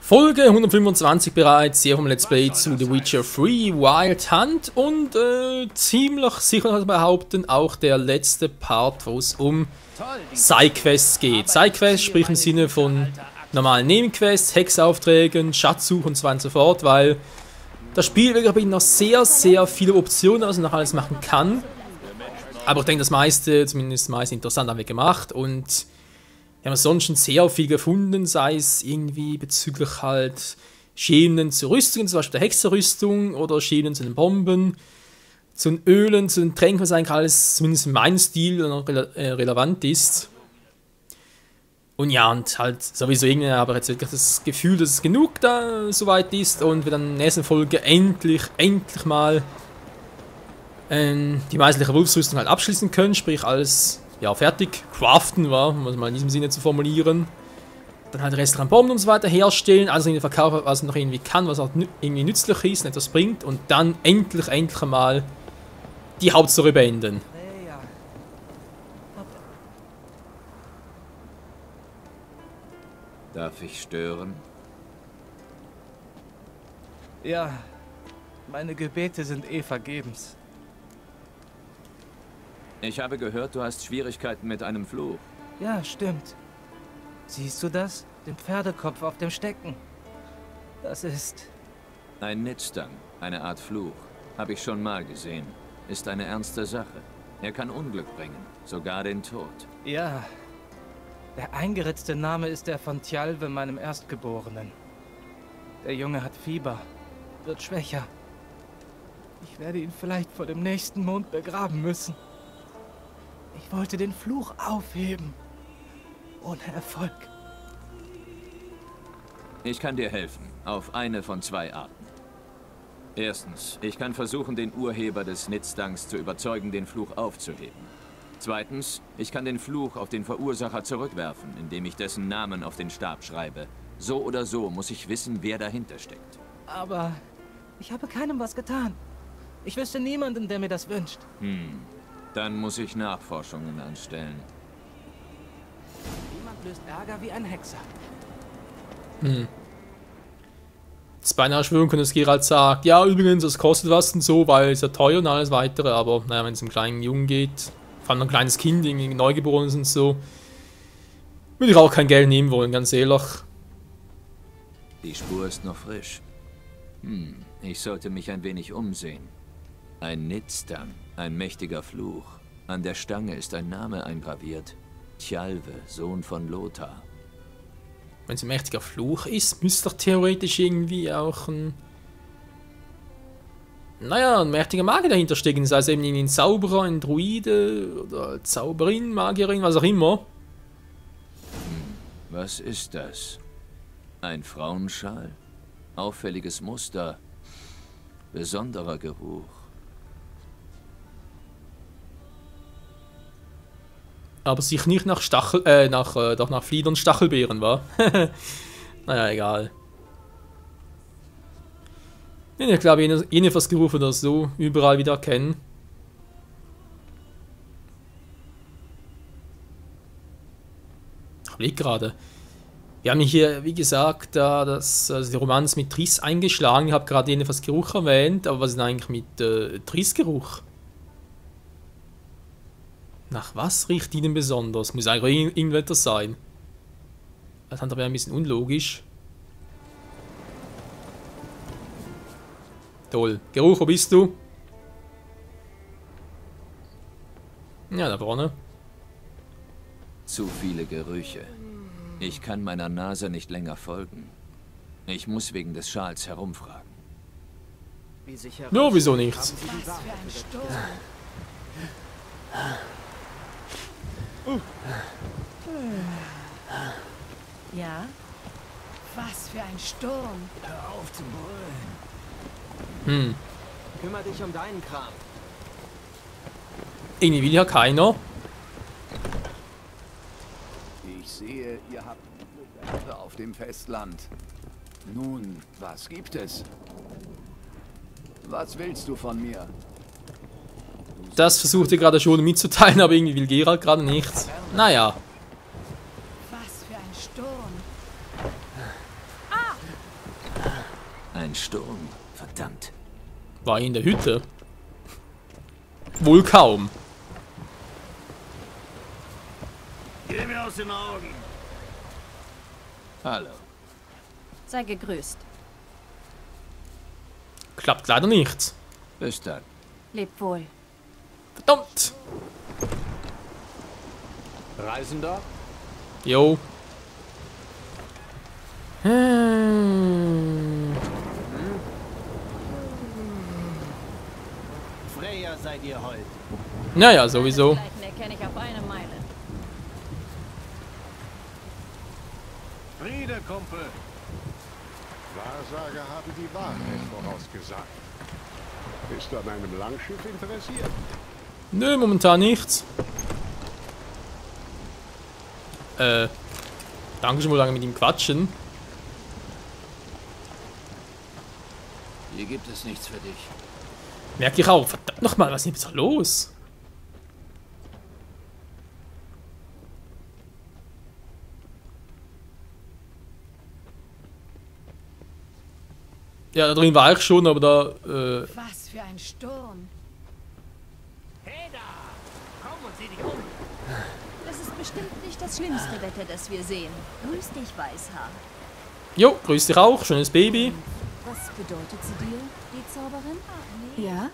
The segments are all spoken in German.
Folge 125 bereits hier vom Let's Play zu The Witcher 3 Wild Hunt und ziemlich sicher kann ich behaupten, auch der letzte Part, wo es um Sidequests geht. Sidequests, sprich im Sinne von normalen Nebenquests, Hexaufträgen, Schatzsuche und so weiter und so fort, weil das Spiel wirklich noch sehr viele Optionen, was man noch alles machen kann. Aber ich denke, das meiste, zumindest das meiste interessant, haben wir gemacht und wir haben sonst schon sehr viel gefunden, sei es irgendwie bezüglich halt Schemen zu Rüstungen, zum Beispiel der Hexerrüstung oder Schemen zu den Bomben, zu den Ölen, zu den Tränken, was eigentlich alles, zumindest in meinem Stil, noch relevant ist. Und ja, und halt sowieso irgendwie, aber jetzt wirklich das Gefühl, dass es genug da soweit ist und wir dann in der nächsten Folge endlich mal die meisterliche Wolfsrüstung halt abschließen können, sprich alles ja, fertig craften war, um es mal in diesem Sinne zu formulieren. Dann halt restlichen Bomben und so weiter herstellen, alles irgendwie verkaufen, was noch irgendwie kann, was auch irgendwie nützlich ist, etwas bringt und dann endlich mal die Hauptstory beenden. Darf ich stören? Ja, meine Gebete sind vergebens. Ich habe gehört, du hast Schwierigkeiten mit einem Fluch. Ja, stimmt. Siehst du das? Den Pferdekopf auf dem Stecken. Das ist... Ein Nitzstang, eine Art Fluch. Habe ich schon mal gesehen. Ist eine ernste Sache. Er kann Unglück bringen, sogar den Tod. Ja. Der eingeritzte Name ist der von Tjalve, meinem Erstgeborenen. Der Junge hat Fieber, wird schwächer. Ich werde ihn vielleicht vor dem nächsten Mond begraben müssen. Ich wollte den Fluch aufheben. Ohne Erfolg. Ich kann dir helfen, auf eine von zwei Arten. Erstens, ich kann versuchen, den Urheber des Nitzstangs zu überzeugen, den Fluch aufzuheben. Zweitens, ich kann den Fluch auf den Verursacher zurückwerfen, indem ich dessen Namen auf den Stab schreibe. So oder so muss ich wissen, wer dahinter steckt. Aber ich habe keinem was getan. Ich wüsste niemanden, der mir das wünscht. Dann muss ich Nachforschungen anstellen. Niemand löst Ärger wie ein Hexer. Jetzt beinahe schwören können, dass Geralt sagt, ja übrigens, das kostet was und so, weil es ja teuer und alles weitere, aber naja, wenn es um einen kleinen Jungen geht, vor allem ein kleines Kind, irgendwie Neugeborenes und so, würde ich auch kein Geld nehmen wollen, ganz ehrlich. Die Spur ist noch frisch. Ich sollte mich ein wenig umsehen. Ein Nitzstang, ein mächtiger Fluch. An der Stange ist ein Name eingraviert. Tjalve, Sohn von Lothar. Wenn es ein mächtiger Fluch ist, müsste doch theoretisch irgendwie auch ein... Naja, ein mächtiger Magier dahinter stecken. Sei es eben ein Zauberer, ein Druide oder Zauberin, Magierin, was auch immer. Was ist das? Ein Frauenschal? Auffälliges Muster? Besonderer Geruch? Aber sich nicht nach doch nach Fliedern und Stachelbeeren, war. Naja, egal. Ich glaube, Jennifer's-Geruch oder so überall wieder erkennen. Ich überlege gerade. Wir haben hier, wie gesagt, also die Romanz mit Triss eingeschlagen. Ich habe gerade Jennifer's-Geruch erwähnt, aber was ist denn eigentlich mit Triss-Geruch? Nach was riecht die denn besonders? Muss eigentlich irgendetwas sein. Das ist aber ein bisschen unlogisch. Toll. Geruch, wo bist du? Ja, da vorne. Zu viele Gerüche. Ich kann meiner Nase nicht länger folgen. Ich muss wegen des Schals herumfragen. No, wieso nicht? Was für ein Sturm. Ja? Was für ein Sturm. Hör auf zu brüllen. Kümmer dich um deinen Kram. Irgendwie will ja keiner. Ich sehe, ihr habt Werte auf dem Festland. Nun, was gibt es? Was willst du von mir? Das versucht ihr gerade schon mitzuteilen, aber irgendwie will Geralt gerade nichts. Naja. Was für ein Sturm. ein Sturm. Verdammt. War in der Hütte? Wohl kaum. Geh mir aus den Augen. Hallo. Sei gegrüßt. Klappt leider nicht. Bis dann. Leb wohl. Verdammt! Reisender? Jo. Freya seid ihr heute. Naja, sowieso. Leichen erkenne ich auf eine Meile. Friede, Kumpel. Wahrsager haben die Wahrheit vorausgesagt. Bist du an einem Langschiff interessiert? Nö, momentan nichts. Danke schon mal lange mit ihm quatschen. Hier gibt es nichts für dich. Merke ich auch. Verdammt nochmal, was ist denn jetzt los? Ja, da drin war ich schon, aber da, Was für ein Sturm. Hey da! Komm und sieh dich um. Das ist bestimmt nicht das schlimmste Wetter, das wir sehen. Grüß dich, Weißhaar. Jo, grüß dich auch, schönes Baby. Was bedeutet sie dir, die Zauberin? Ja?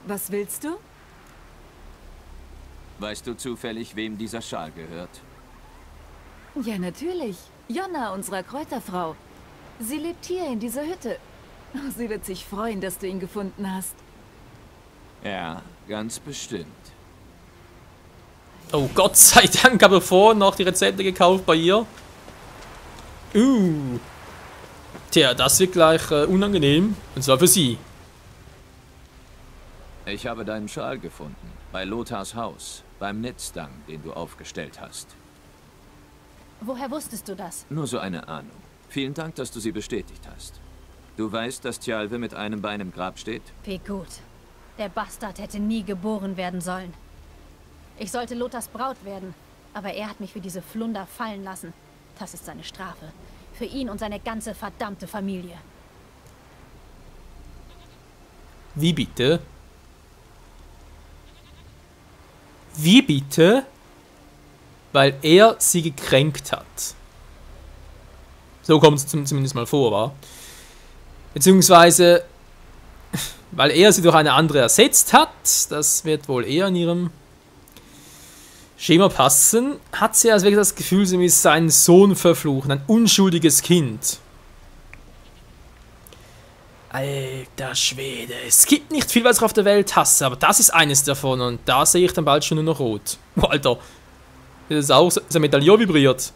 Was willst du? Weißt du zufällig, wem dieser Schal gehört? Ja, natürlich. Jonna, unserer Kräuterfrau. Sie lebt hier in dieser Hütte. Sie wird sich freuen, dass du ihn gefunden hast. Ja, ganz bestimmt. Oh Gott sei Dank, habe ich vorhin noch die Rezepte gekauft bei ihr. Tja, das wird gleich unangenehm. Und zwar für sie. Ich habe deinen Schal gefunden. Bei Lothars Haus. Beim Nitzdang, den du aufgestellt hast. Woher wusstest du das? Nur so eine Ahnung. Vielen Dank, dass du sie bestätigt hast. Du weißt, dass Tjalve mit einem Bein im Grab steht? Wie gut. Der Bastard hätte nie geboren werden sollen. Ich sollte Lothars Braut werden, aber er hat mich für diese Flunder fallen lassen. Das ist seine Strafe. Für ihn und seine ganze verdammte Familie. Wie bitte? Wie bitte? Weil er sie gekränkt hat. So kommt es zumindest mal vor, wa? Beziehungsweise, weil er sie durch eine andere ersetzt hat, das wird wohl eher in ihrem Schema passen, hat sie also wirklich das Gefühl, sie muss seinen Sohn verfluchen, ein unschuldiges Kind. Alter Schwede, es gibt nicht viel, was ich auf der Welt hasse, aber das ist eines davon und da sehe ich dann bald schon nur noch rot. Oh, Alter, das ist auch so ein Medaillon vibriert.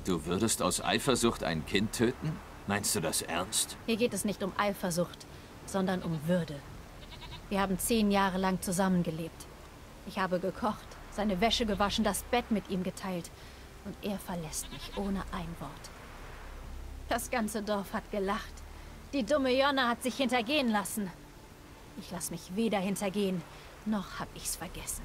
Du würdest aus Eifersucht ein Kind töten? Meinst du das ernst? Hier geht es nicht um Eifersucht, sondern um Würde. Wir haben 10 Jahre lang zusammengelebt. Ich habe gekocht, seine Wäsche gewaschen, das Bett mit ihm geteilt. Und er verlässt mich ohne ein Wort. Das ganze Dorf hat gelacht. Die dumme Jonna hat sich hintergehen lassen. Ich lasse mich weder hintergehen, noch hab ich's vergessen.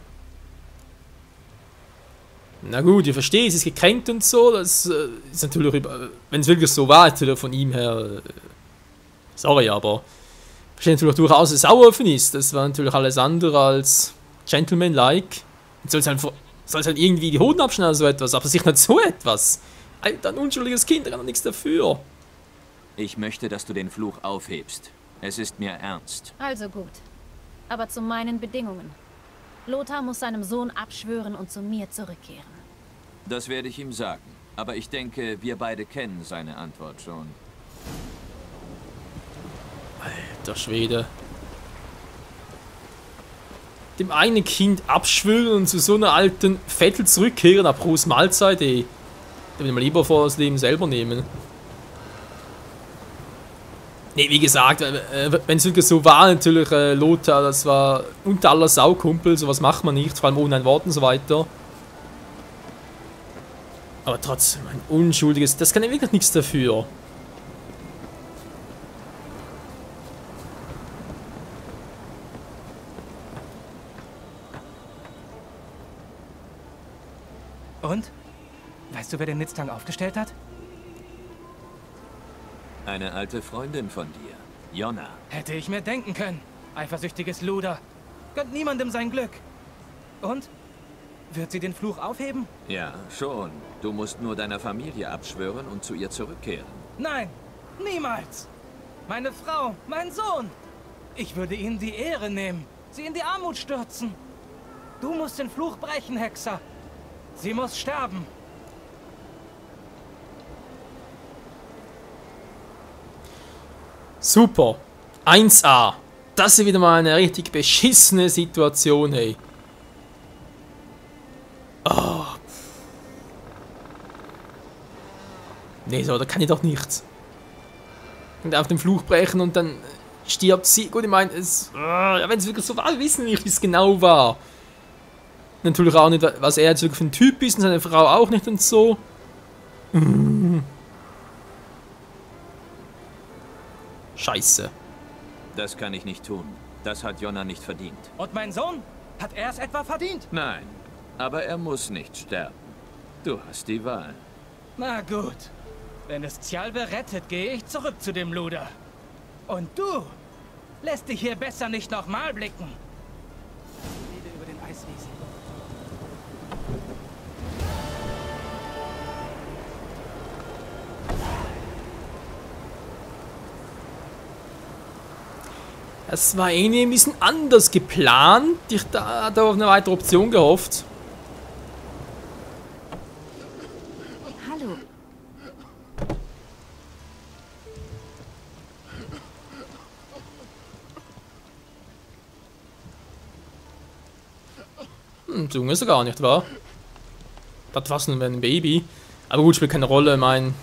Na gut, ich verstehe, sie ist gekränkt und so, das ist natürlich, wenn es wirklich so war, natürlich von ihm her, sorry, aber ich verstehe natürlich durchaus, dass er sauer auf ihn ist, das war natürlich alles andere als gentleman-like. Soll es halt irgendwie die Hoden abschneiden oder so etwas, aber sich nicht so etwas. Alter, ein unschuldiges Kind, der kann doch nichts dafür. Ich möchte, dass du den Fluch aufhebst. Es ist mir ernst. Also gut, aber zu meinen Bedingungen. Lothar muss seinem Sohn abschwören und zu mir zurückkehren. Das werde ich ihm sagen. Aber ich denke, wir beide kennen seine Antwort schon. Alter Schwede. Dem eigenen Kind abschwören und zu so einer alten Vettel zurückkehren nach Bruce Mahlzeit, ey. Da würde ich mal lieber vor das Leben selber nehmen. Ne, wie gesagt, wenn es wirklich so war, natürlich, Lothar, das war unter aller Saukumpel, sowas macht man nicht, vor allem ohne ein Wort und so weiter. Aber trotzdem, ein unschuldiges, das kann ja wirklich nichts dafür. Und? Weißt du, wer den Nitzdang aufgestellt hat? Eine alte Freundin von dir. Jonna. Hätte ich mir denken können. Eifersüchtiges Luder. Gönnt niemandem sein Glück. Und? Wird sie den Fluch aufheben? Ja, schon. Du musst nur deiner Familie abschwören und zu ihr zurückkehren. Nein, niemals. Meine Frau, mein Sohn. Ich würde ihnen die Ehre nehmen, sie in die Armut stürzen. Du musst den Fluch brechen, Hexer. Sie muss sterben. Super. 1A. Das ist wieder mal eine richtig beschissene Situation, hey. Oh. Nee, so, da kann ich doch nichts. Und auf den Fluch brechen und dann stirbt sie. Gut, ich meine, wenn es wirklich so war, wir wissen nicht, wie es genau war. Natürlich auch nicht, was er jetzt wirklich für ein Typ ist und seine Frau auch nicht und so. Scheiße. Das kann ich nicht tun. Das hat Jonna nicht verdient. Und mein Sohn? Hat er es etwa verdient? Nein, aber er muss nicht sterben. Du hast die Wahl. Na gut. Wenn es Tjalve rettet, gehe ich zurück zu dem Luder. Und du lässt dich hier besser nicht nochmal blicken. Rede über den Eisriesen. Das war irgendwie ein bisschen anders geplant. Ich hatte auf eine weitere Option gehofft. Hallo. So ist er gar nicht, wahr? Das war nur ein Baby. Aber gut, spielt keine Rolle, mein.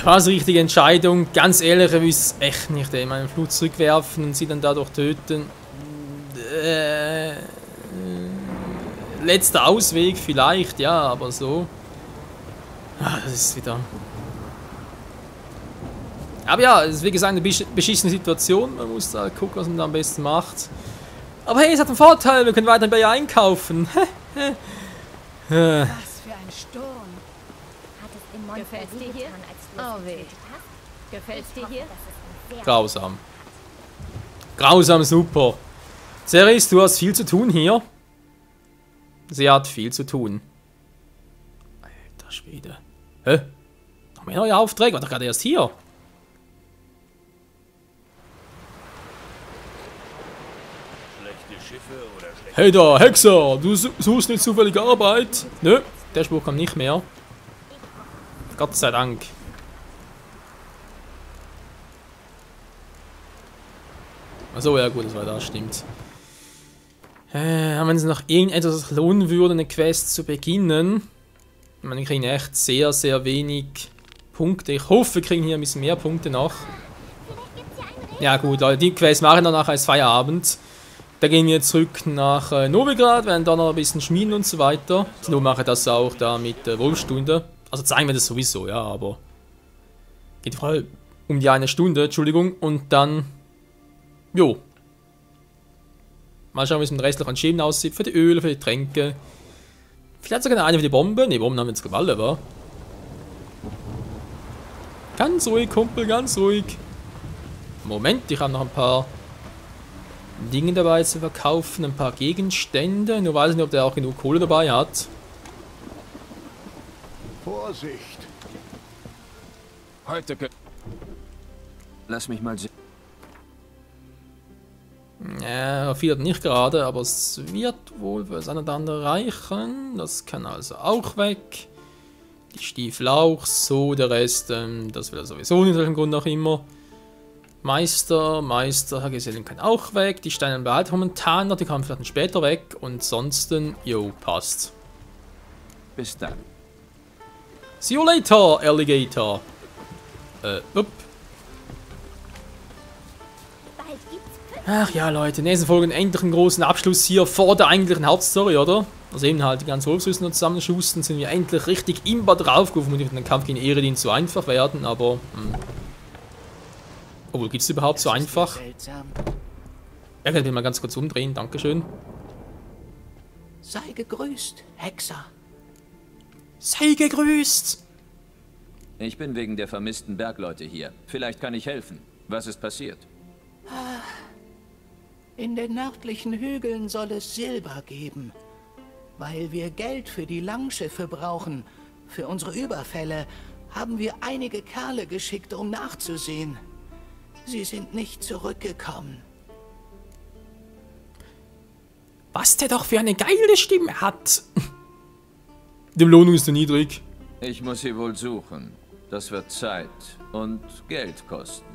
War es die richtige Entscheidung? Ganz ehrlich, ich wüsste es echt nicht, ey. Meinen Fluch zurückwerfen und sie dann dadurch töten. Letzter Ausweg vielleicht, ja, aber so. Das ist wieder. Aber ja, es ist wie gesagt eine beschissene Situation. Man muss da gucken, was man da am besten macht. Aber hey, es hat einen Vorteil, wir können weiterhin bei ihr einkaufen. Was für ein Sturm. Gefällt's dir hier? Oh weh. Gefällt's dir hier? Grausam. Grausam, super. Ceres, du hast viel zu tun hier. Sie hat viel zu tun. Alter Schwede. Hä? Noch mehr neue Aufträge? War doch gerade erst hier. Hey da, Hexer! Du suchst nicht zufällige Arbeit? Nö, der Spruch kommt nicht mehr. Gott sei Dank. Achso, ja gut, das war das, stimmt. Wenn es noch irgendetwas lohnen würde, eine Quest zu beginnen. Ich meine, wir kriegen echt sehr, sehr wenig Punkte. Ich hoffe, wir kriegen hier ein bisschen mehr Punkte noch. Ja gut, Leute, die Quest machen wir danach als Feierabend. Da gehen wir zurück nach Novigrad, werden dann noch ein bisschen schmieden und so weiter. Nur mache ich das auch da mit Wolfstunde. Also zeigen wir das sowieso, ja, aber geht vor allem um die 1 Stunde, Entschuldigung, und dann, jo. Mal schauen, wie es mit dem restlichen Schäden aussieht, für die Öle, für die Tränke. Vielleicht sogar eine für die Bombe. Ne, Bomben haben wir jetzt gewaltet, wa? Ganz ruhig, Kumpel, ganz ruhig. Moment, ich habe noch ein paar Dinge dabei zu verkaufen, ein paar Gegenstände. Nur weiß ich nicht, ob der auch genug Kohle dabei hat. Vorsicht! Heute lass mich mal sehen. Ja, viel hat nicht gerade, aber es wird wohl für das eine oder andere reichen. Das kann also auch weg. Die Stiefel auch, so der Rest, das will er sowieso nicht, welchen Grund auch immer. Meister, Herr Gesellen kann auch weg. Die Steine behalten momentan noch, die kommen vielleicht später weg. Und sonst, jo, passt. Bis dann. See you later, Alligator. Upp. Ach ja, Leute, nächste Folge endlich einen großen Abschluss hier vor der eigentlichen Hauptstory, oder? Also eben halt die ganzen Wolfsrüsten zusammenschusten, sind wir endlich richtig imbar draufgerufen und den Kampf gegen Eredin zu einfach werden, aber... Obwohl, gibt es überhaupt so einfach? Ja, kann ich mal ganz kurz umdrehen, dankeschön. Sei gegrüßt, Hexer. Sei gegrüßt! Ich bin wegen der vermissten Bergleute hier. Vielleicht kann ich helfen. Was ist passiert? In den nördlichen Hügeln soll es Silber geben. Weil wir Geld für die Langschiffe brauchen, für unsere Überfälle, haben wir einige Kerle geschickt, um nachzusehen. Sie sind nicht zurückgekommen. Was der doch für eine geile Stimme hat. Die Belohnung ist zu niedrig. Ich muss sie wohl suchen. Das wird Zeit und Geld kosten.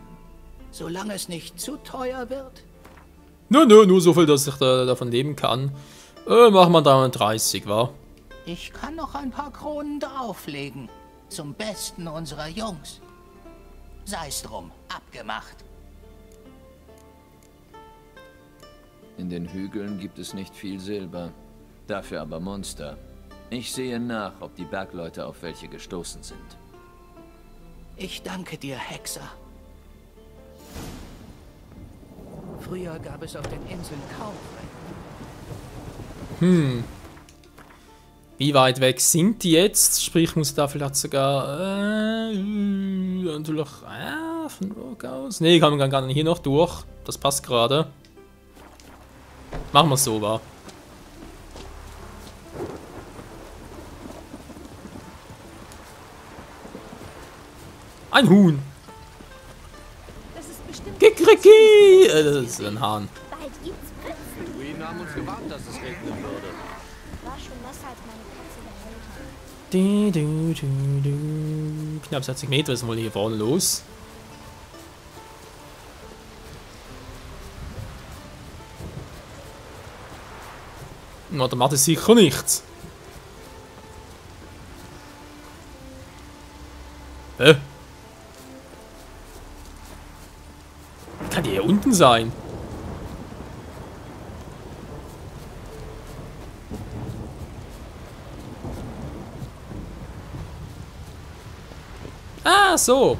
Solange es nicht zu teuer wird? Nur so viel, dass ich davon leben kann. Machen wir 33, wa? Ich kann noch ein paar Kronen drauflegen. Zum Besten unserer Jungs. Sei's drum, abgemacht. In den Hügeln gibt es nicht viel Silber. Dafür aber Monster. Ich sehe nach, ob die Bergleute auf welche gestoßen sind. Ich danke dir, Hexer. Früher gab es auf den Inseln kaum. Wie weit weg sind die jetzt? Sprich, muss da vielleicht sogar natürlich von Burg aus. Ne, kann man gar nicht hier noch durch. Das passt gerade. Machen wir es so, wa? Ein Huhn. Das ist bestimmt. Kikriki! Das ist ein Hahn. Bald gibt's Prinzen. Die Druiden haben uns gewarnt, dass es regnen würde. War schon besser als meine Katze der Welt. Knapp 60 Meter ist mal hier vorne los. Na, da macht es sicher nichts. Hä? Kann die hier unten sein? Ah, so.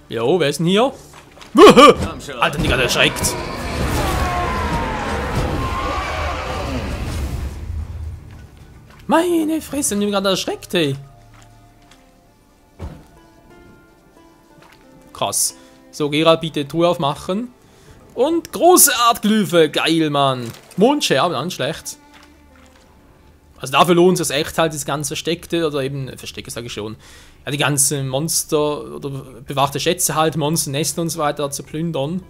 Jo, wer ist denn hier? Alter, Digga, der erschreckt. Meine Fresse, ich bin gerade erschreckt, ey. Krass. So, Geralt, bitte Truhe aufmachen. Und große Artglyphe, geil, Mann. Mondscherben, dann schlecht. Also dafür lohnt es echt halt das ganze Versteckte, oder eben, Verstecke sage ich schon, ja, die ganzen Monster oder bewachte Schätze halt, Monsternester und so weiter zu plündern.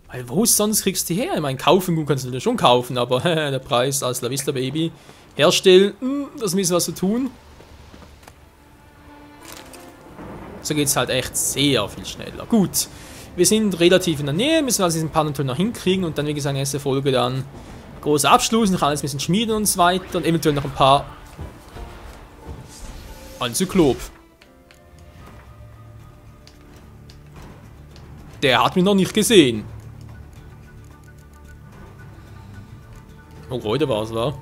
Weil wo sonst kriegst du die her? Ich meine, kaufen, gut kannst du schon kaufen, aber der Preis als La Vista Baby. Herstellen, das ist ein bisschen was zu tun. So geht es halt echt sehr viel schneller. Gut, wir sind relativ in der Nähe, müssen also diesen Part natürlich noch hinkriegen und dann, wie gesagt, in der nächsten Folge dann großer Abschluss, noch alles ein bisschen schmieden und so weiter und eventuell noch ein paar Anzyklop. Der hat mich noch nicht gesehen. Oh, heute war es, wa?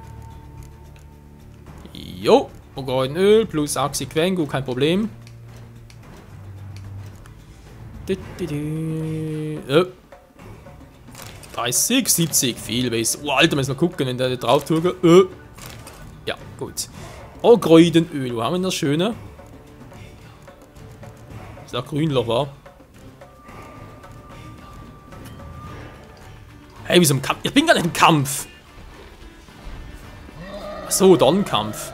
Jo, Öl plus Axi-Quengu, kein Problem. 30, 70, viel besser. Oh, Alter, müssen wir gucken, wenn der drauf tut. Ja, gut. Oh, Kräutenöl, wo haben wir das Schöne? Ist auch Grünloch, wa? Hey, wieso im Kampf? Ich bin gar nicht im Kampf. Achso, dann Kampf.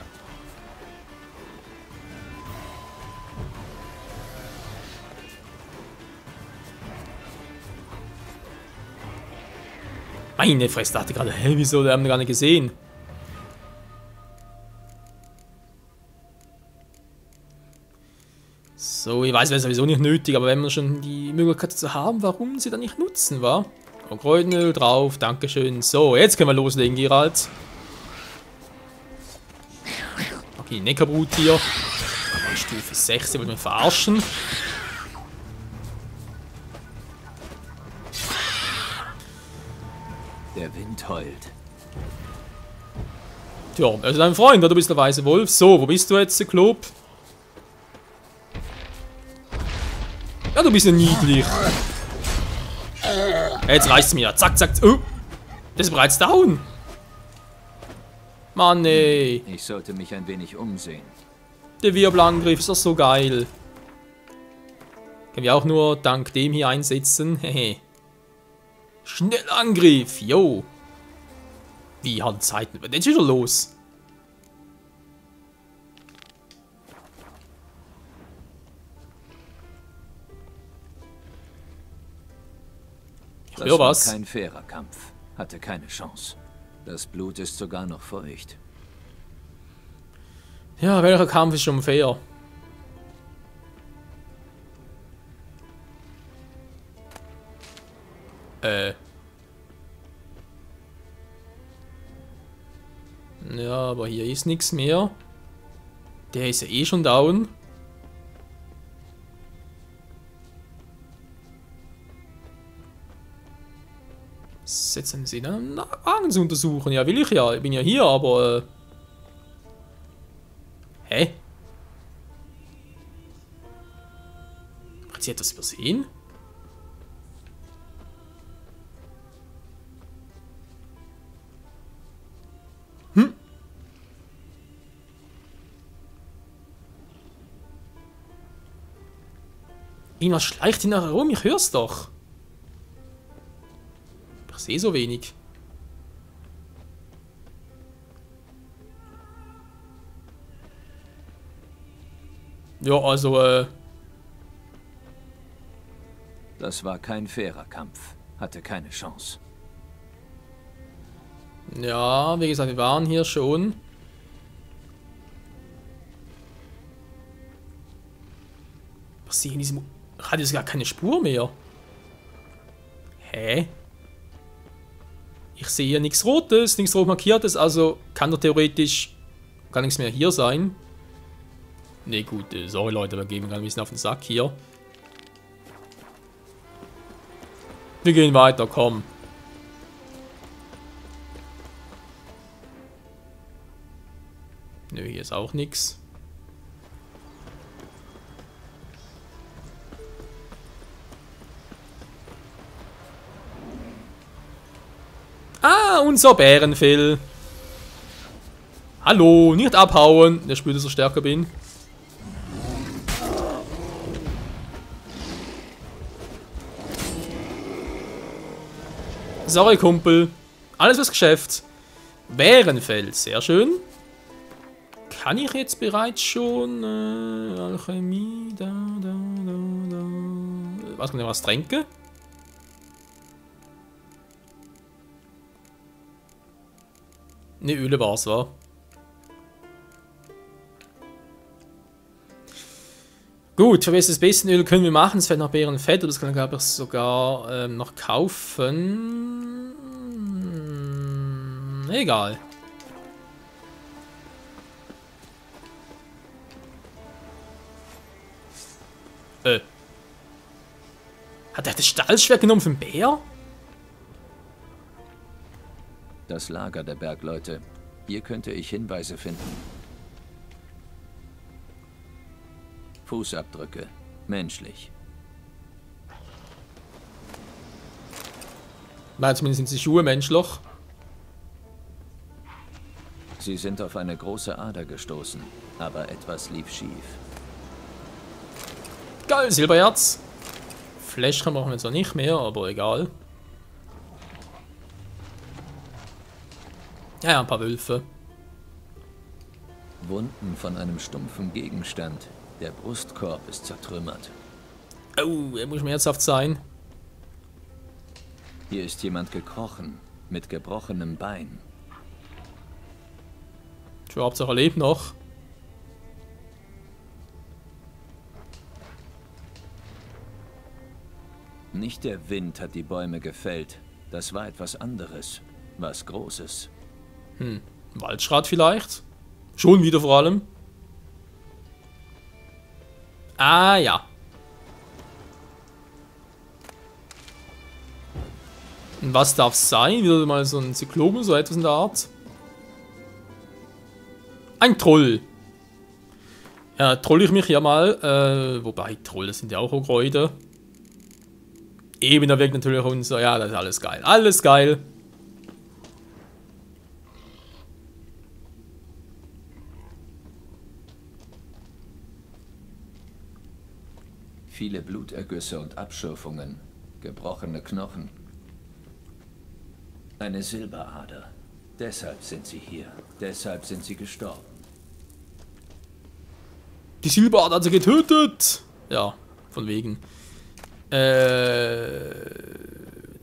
Meine Fresse, dachte gerade, hä, wieso, der haben wir gar nicht gesehen. So, ich weiß, wäre sowieso nicht nötig, aber wenn wir schon die Möglichkeit zu haben, warum sie dann nicht nutzen, wa? Und Kräutenöl drauf, dankeschön. So, jetzt können wir loslegen, Geralt. Okay, Neckarbrut hier. Stufe 6, ihr wollt mich verarschen. Der Wind heult. Tja, er ist dein Freund, oder? Du bist der weiße Wolf. So, wo bist du jetzt, Zyklop? Ja, du bist ja niedlich. Jetzt reicht's mir. Zack, zack. Oh, das ist bereits down. Mann, ey. Ich sollte mich ein wenig umsehen. Der Wirbelangriff ist doch so geil. Können wir auch nur dank dem hier einsetzen. Hehe. Schnellangriff, yo. Wie hat Zeit? Was ist denn wieder los? Ich höre was. War kein fairer Kampf. Hatte keine Chance. Das Blut ist sogar noch feucht. Ja, welcher Kampf ist schon fair? Ja, aber hier ist nichts mehr. Der ist ja eh schon down. Setzen Sie dann Wagen zu untersuchen. Ja, will ich ja. Ich bin ja hier, aber... Hä? Hat sie etwas übersehen? Irgendwas schleicht hier nachher rum, ich hör's doch. Ich sehe so wenig. Ja, also, Das war kein fairer Kampf. Hatte keine Chance. Ja, wie gesagt, wir waren hier schon. Was sehe ich in diesem... Hat jetzt gar keine Spur mehr. Hä? Ich sehe hier nichts Rotes, nichts rot markiertes, also kann doch theoretisch gar nichts mehr hier sein. Ne, gut, sorry Leute, wir gehen gerade ein bisschen auf den Sack hier. Wir gehen weiter, komm. Nö, hier ist auch nichts. Ah, unser Bärenfell. Hallo, nicht abhauen. Der spürt, dass ich stärker bin. Sorry, Kumpel. Alles fürs Geschäft. Bärenfell, sehr schön. Kann ich jetzt bereits schon Alchemie, Was kann ich was tränken? Ne, Öle war's, wa? Gut, für welches Bestenöl können wir machen? Es fällt noch Bärenfett, das kann ich glaube ich sogar noch kaufen. Egal. Hat er das Stahlschwert genommen für den Bär? Das Lager der Bergleute. Hier könnte ich Hinweise finden. Fußabdrücke. Menschlich. Nein, zumindest sind die Schuhe menschlich. Sie sind auf eine große Ader gestoßen, aber etwas lief schief. Geil, Silberherz. Fläschchen brauchen wir jetzt noch nicht mehr, aber egal. Ja, ein paar Wölfe. Wunden von einem stumpfen Gegenstand. Der Brustkorb ist zertrümmert. Oh, er muss schmerzhaft sein. Hier ist jemand gekrochen, mit gebrochenem Bein. Schon Hauptsache er lebt noch. Nicht der Wind hat die Bäume gefällt. Das war etwas anderes. Was Großes. Waldschrat vielleicht? Schon wieder vor allem. Ah, ja. Und was darf es sein? Wieder mal so ein Zyklopen, so etwas in der Art. Ein Troll. Ja, troll ich mich ja mal. Wobei, Troll, das sind ja auch Kräuter. Eben, da wirkt natürlich unser... Ja, das ist alles geil. Alles geil. Viele Blutergüsse und Abschürfungen. Gebrochene Knochen. Eine Silberader. Deshalb sind sie hier. Deshalb sind sie gestorben. Die Silberader hat sie getötet! Ja, von wegen. Der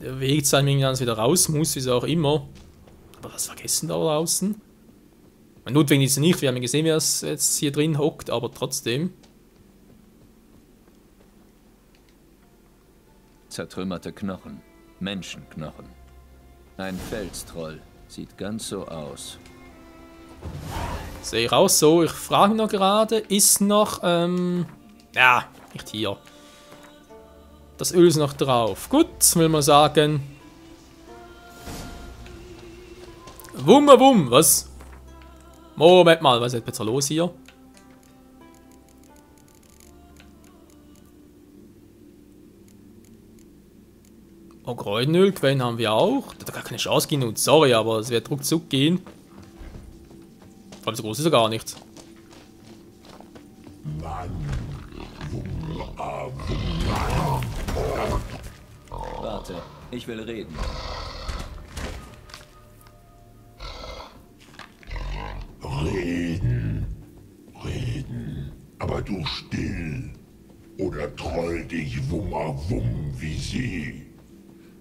Weg sein, wenn man wieder raus muss, wie auch immer. Aber was vergessen da draußen? Notwendig ist es nicht, wir haben ja gesehen, wer es jetzt hier drin hockt, aber trotzdem. Zertrümmerte Knochen. Menschenknochen. Ein Felstroll. Sieht ganz so aus. Sehe ich auch so. Ich frage noch gerade, ist noch, ja, nicht hier. Das Öl ist noch drauf. Gut, will man sagen. Wumm, was? Moment mal, was ist jetzt los hier? Oh, Kräutenölquellen haben wir auch. Da hat gar keine Chance genutzt, sorry, aber es wird ruckzuck gehen. Vor allem so groß ist er gar nicht. Warte, ich will reden. Reden. Aber du still. Oder troll dich wumm wie sie.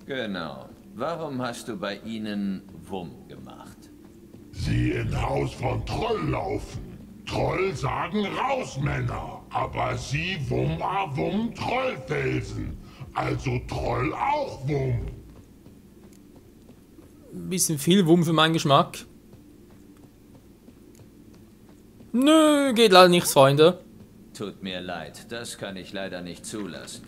Genau. Warum hast du bei ihnen Wumm gemacht? Sie in Haus von Troll laufen. Troll sagen raus, Männer. Aber sie wumm Trollfelsen. Also Troll auch Wumm. Ein bisschen viel Wumm für meinen Geschmack. Nö, geht leider nichts, Freunde. Tut mir leid, das kann ich leider nicht zulassen.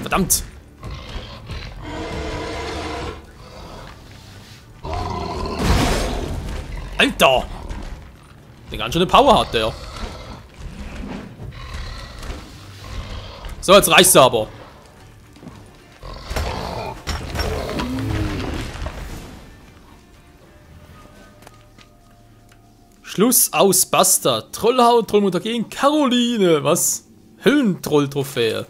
Verdammt! Alter! Der ganz schöne Power hat der. So, jetzt reicht's aber. Schluss aus Basta. Trollhaut, Trollmutter gegen Caroline. Was? Höllentroll-Trophäe.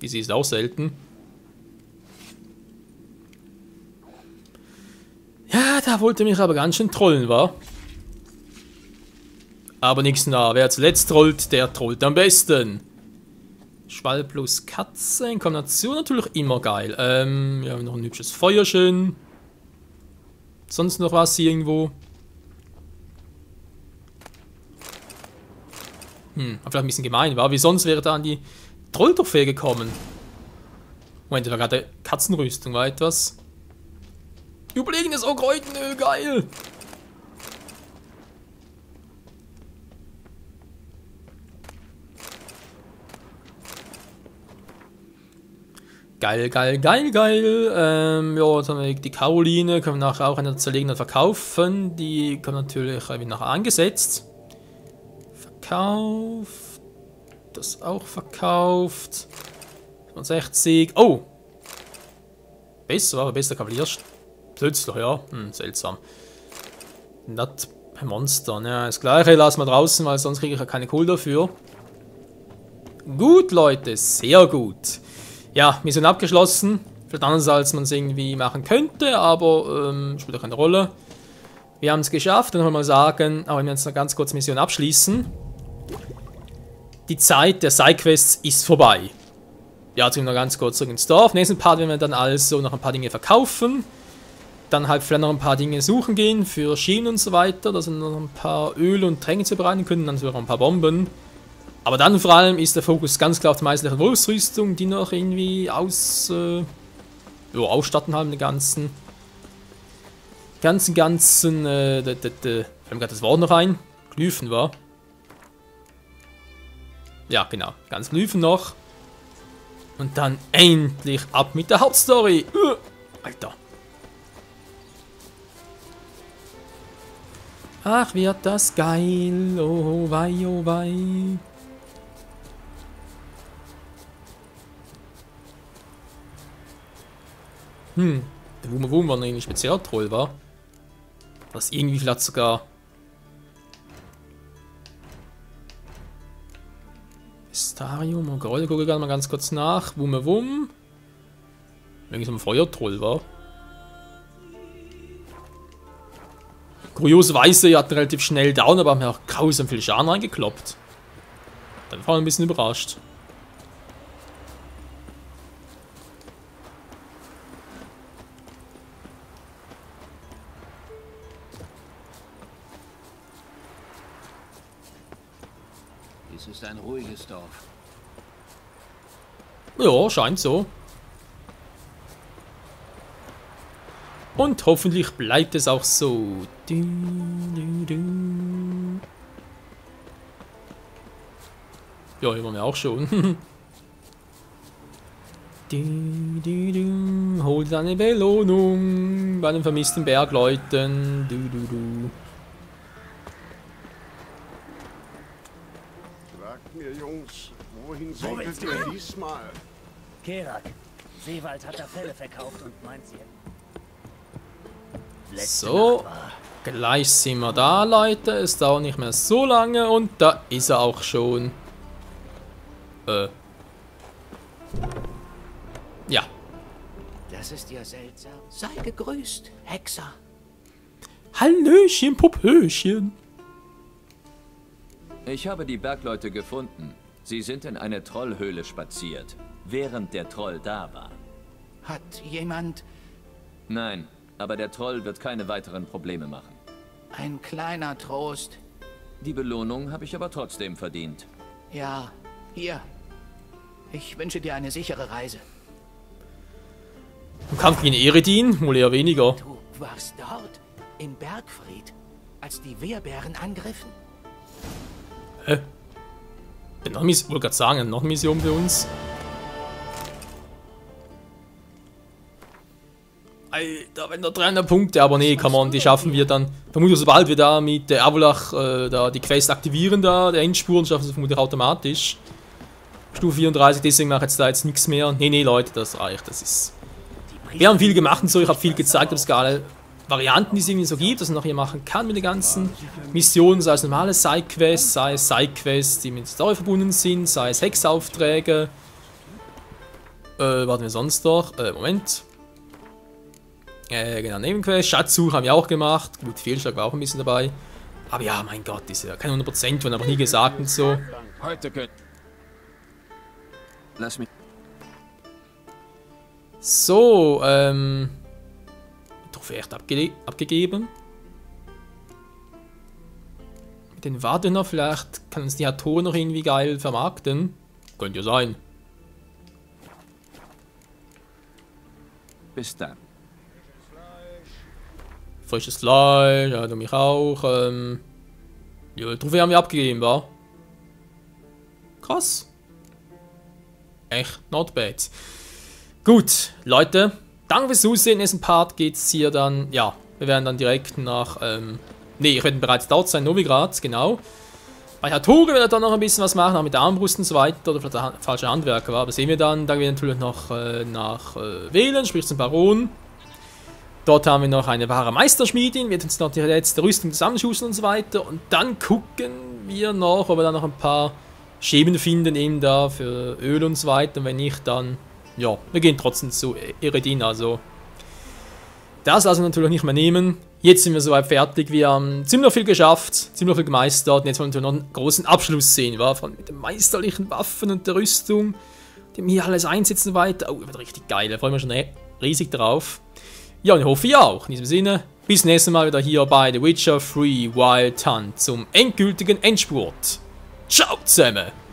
Die ist auch selten. Ja, da wollte mich aber ganz schön trollen, wa? Aber nichts da. Wer zuletzt trollt, der trollt am besten. Schwall plus Katze in Kombination natürlich immer geil. Wir haben noch ein hübsches Feuerchen. Sonst noch was hier irgendwo? Vielleicht ein bisschen gemein, war. Wie sonst wäre da an die Trolltrophäe gekommen? Moment, da war gerade Katzenrüstung, war etwas. Überlegenes Kräutenöl, geil! Geil. Ja, jetzt haben wir die Caroline, können wir nachher auch eine zerlegene verkaufen. Die kommt natürlich wieder nachher angesetzt. Verkauft. Das auch verkauft. 60. Oh! Besser Kavalierst. Plötzlich, ja. Seltsam. Das Monster. Ja, das gleiche lassen wir draußen, weil sonst kriege ich ja keine Kohle dafür. Gut, Leute. Sehr gut. Ja, Mission abgeschlossen. Vielleicht anders, als man es irgendwie machen könnte, aber spielt auch keine Rolle. Wir haben es geschafft. Dann wollen wir mal sagen, aber wenn wir jetzt noch ganz kurz Mission abschließen. Die Zeit der Sidequests ist vorbei. Ja, jetzt gehen wir noch ganz kurz zurück ins Dorf. Nächsten Part werden wir dann also noch ein paar Dinge verkaufen. Dann halt vielleicht noch ein paar Dinge suchen gehen für Schienen und so weiter. Da sind noch ein paar Öl und Tränke zu bereiten können. Dann sogar ein paar Bomben. Aber dann vor allem ist der Fokus ganz klar auf der meisterlichen Wolfsrüstung, die noch irgendwie ausstatten haben, den ganzen. Wir haben gerade das Wort noch ein. Glyphen war. Ja, genau. Ganz Glyphen noch. Und dann endlich ab mit der Hauptstory. Alter. Ach, wird das geil. Oh wei, oh wei. Der Wumm war noch irgendwie Spezialtroll, war. Das irgendwie vielleicht sogar Astarium, oh Gott, gucke ich mal ganz kurz nach. Wumme Wumm. Irgendwie so ein Feuertroll, war. Kurioserweise, er hat relativ schnell down, aber haben mir auch grausam viel Schaden reingekloppt. Dann war ich ein bisschen überrascht. Dies ist ein ruhiges Dorf. Ja, scheint so. Und hoffentlich bleibt es auch so. Ja, hier waren wir auch schon. Hol deine Belohnung bei den vermissten Bergleuten. Sagt mir, Jungs, wohin segelt ihr diesmal? Kerak. Seewald hat da Felle verkauft und meint sie. So, gleich sind wir da, Leute. Es dauert nicht mehr so lange und da ist er auch schon. Ja. Das ist ja seltsam. Sei gegrüßt, Hexer. Hallöchen, Popöchen. Ich habe die Bergleute gefunden. Sie sind in eine Trollhöhle spaziert, während der Troll da war. Hat jemand... Nein, aber der Troll wird keine weiteren Probleme machen. Ein kleiner Trost. Die Belohnung habe ich aber trotzdem verdient. Ja, hier. Ich wünsche dir eine sichere Reise. Im Kampf gegen Eredin, wohl eher weniger. Du warst dort, in Bergfried, als die Wehrbären angriffen? Hä? Ich wollte gerade sagen, noch eine Mission für uns. Alter, wenn da 300 Punkte, aber nee, come on, die schaffen wir dann. Vermutlich sobald wir da mit der Avalach da die Quest aktivieren, da, der Endspuren, schaffen sie vermutlich automatisch. Stufe 34, deswegen mache ich jetzt da jetzt nichts mehr. Nee, Leute, das reicht, das ist... Wir haben viel gemacht und so, ich habe viel gezeigt, ob es gar alle Varianten, die es irgendwie so gibt, was man noch hier machen kann mit den ganzen Missionen, sei es normale Sidequests, sei es Sidequests, die mit Story verbunden sind, sei es Hexaufträge. Warten wir sonst doch, Moment. Genau, Nebenquest, Schatzsuche haben wir auch gemacht, gut, Fehlschlag war auch ein bisschen dabei. Aber ja, mein Gott, ist ja keine 100%, wurden aber nie gesagt und so. Heute können... Lass mich... So, Trophäe echt abgegeben. Mit den Wardener, vielleicht kann uns die Hatore noch irgendwie geil vermarkten. Könnte ja sein. Bis dann. Frisches Fleisch, ja, du mich auch. Ja, Trophäe haben wir abgegeben, wa? Krass. Echt, not bad. Gut, Leute, danke fürs Zusehen. In diesem Part geht's hier dann, ja, wir werden dann direkt nach, ich werde bereits dort sein, Novigrad, genau. Bei Hatore werden wir dann noch ein bisschen was machen, auch mit der Armbrust und so weiter, oder vielleicht der falsche Handwerker war, aber sehen wir dann. Dann gehen wir natürlich noch nach Wählen, sprich zum Baron. Dort haben wir noch eine wahre Meisterschmiedin, wird uns noch die letzte Rüstung zusammenschustern und so weiter. Und dann gucken wir noch, ob wir da noch ein paar Schemen finden, eben da für Öl und so weiter. Und wenn nicht, dann... Ja, wir gehen trotzdem zu Eredin, also das lassen wir natürlich nicht mehr nehmen. Jetzt sind wir soweit fertig, wir haben ziemlich viel geschafft, ziemlich viel gemeistert und jetzt wollen wir noch einen großen Abschluss sehen, mit den meisterlichen Waffen und der Rüstung, die wir hier alles einsetzen weiter. Oh, wird richtig geil, da freuen wir schon riesig drauf. Ja, und ich hoffe ihr auch. In diesem Sinne, bis nächstes Mal wieder hier bei The Witcher 3 Wild Hunt zum endgültigen Endspurt. Ciao zusammen!